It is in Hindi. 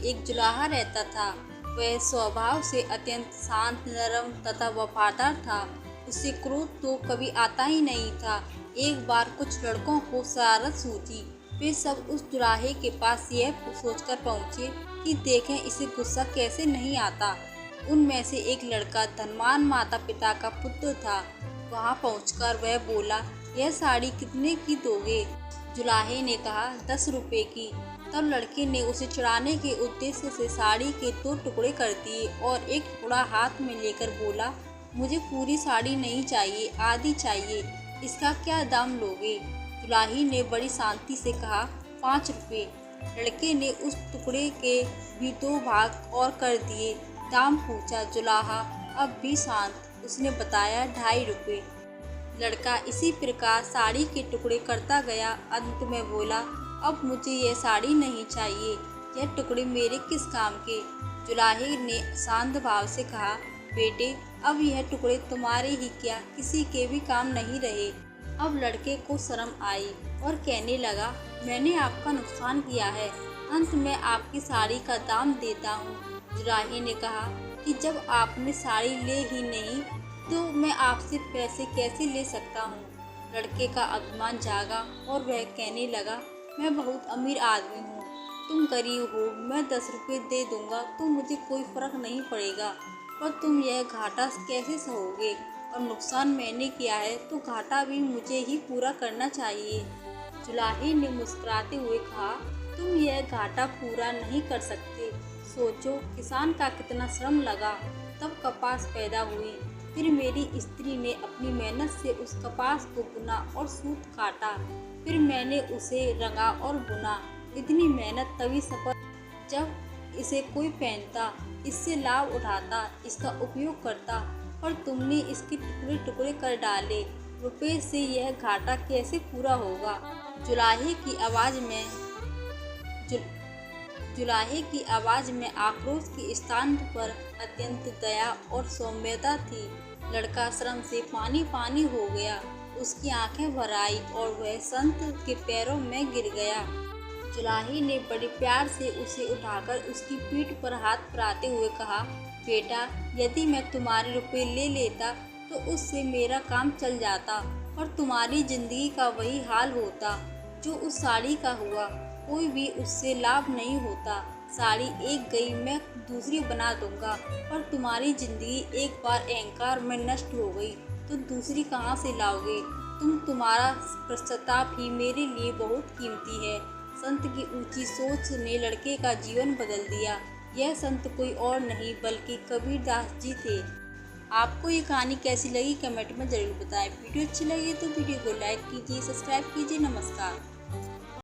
एक जुलाहा रहता था। वह स्वभाव से अत्यंत शांत, नरम तथा वफादार था। उसे क्रोध तो कभी आता ही नहीं था। एक बार कुछ लड़कों को शरारत सूझी। वे सब उस जुलाहे के पास यह सोचकर पहुँचे कि देखें इसे गुस्सा कैसे नहीं आता। उनमें से एक लड़का धनवान माता पिता का पुत्र था। वहाँ पहुँचकर वह बोला, यह साड़ी कितने की दोगे? जुलाहे ने कहा, 10 रुपए की। तब लड़के ने उसे चुराने के उद्देश्य से साड़ी के 2 टुकड़े कर दिए और एक टुकड़ा हाथ में लेकर बोला, मुझे पूरी साड़ी नहीं चाहिए, आधी चाहिए। इसका क्या दाम लोगे? जुलाही ने बड़ी शांति से कहा, 5 रुपए। लड़के ने उस टुकड़े के भी 2 भाग और कर दिए। दाम पूछा जुलाहा अब भी शांत। उसने बताया 2.5 रुपए। लड़का इसी प्रकार साड़ी के टुकड़े करता गया। अंत में बोला, अब मुझे यह साड़ी नहीं चाहिए, यह टुकड़े मेरे किस काम के? जुलाहे ने शांत भाव से कहा, बेटे अब यह टुकड़े तुम्हारे ही क्या किसी के भी काम नहीं रहे। अब लड़के को शर्म आई और कहने लगा, मैंने आपका नुकसान किया है, अंत में आपकी साड़ी का दाम देता हूँ। जुलाहे ने कहा कि जब आपने साड़ी ले ही नहीं तो मैं आपसे पैसे कैसे ले सकता हूँ। लड़के का अभिमान जागा और वह कहने लगा, मैं बहुत अमीर आदमी हूँ, तुम गरीब हो, मैं 10 रुपये दे दूँगा तो मुझे कोई फ़र्क नहीं पड़ेगा, पर तुम यह घाटा कैसे सहोगे? और नुकसान मैंने किया है तो घाटा भी मुझे ही पूरा करना चाहिए। जुलाहे ने मुस्कुराते हुए कहा, तुम यह घाटा पूरा नहीं कर सकते। सोचो किसान का कितना श्रम लगा, तब कपास पैदा हुई। फिर मेरी स्त्री ने अपनी मेहनत से उस कपास को बुना और सूत काटा। फिर मैंने उसे रंगा और बुना। इतनी मेहनत तभी सफल जब इसे कोई पहनता, इससे लाभ उठाता, इसका उपयोग करता, और तुमने इसके टुकड़े टुकड़े कर डाले। रुपए से यह घाटा कैसे पूरा होगा? जुलाहे की आवाज़ में आक्रोश के स्थान पर अत्यंत दया और सौम्यता थी। लड़का शर्म से पानी पानी हो गया। उसकी आंखें भर आई और वह संत के पैरों में गिर गया। जुलाहे ने बड़े प्यार से उसे उठाकर उसकी पीठ पर हाथ फिराते हुए कहा, बेटा यदि मैं तुम्हारे रुपए ले लेता तो उससे मेरा काम चल जाता और तुम्हारी जिंदगी का वही हाल होता जो उस साड़ी का हुआ। कोई भी उससे लाभ नहीं होता। साड़ी एक गई, मैं दूसरी बना दूंगा, पर तुम्हारी जिंदगी एक बार अहंकार में नष्ट हो गई तो दूसरी कहाँ से लाओगे? तुम्हारा पश्चाताप ही मेरे लिए बहुत कीमती है। संत की ऊंची सोच ने लड़के का जीवन बदल दिया। यह संत कोई और नहीं बल्कि कबीरदास जी थे। आपको ये कहानी कैसी लगी कमेंट में ज़रूर बताएं। वीडियो अच्छी लगी तो वीडियो को लाइक कीजिए, सब्सक्राइब कीजिए। नमस्कार।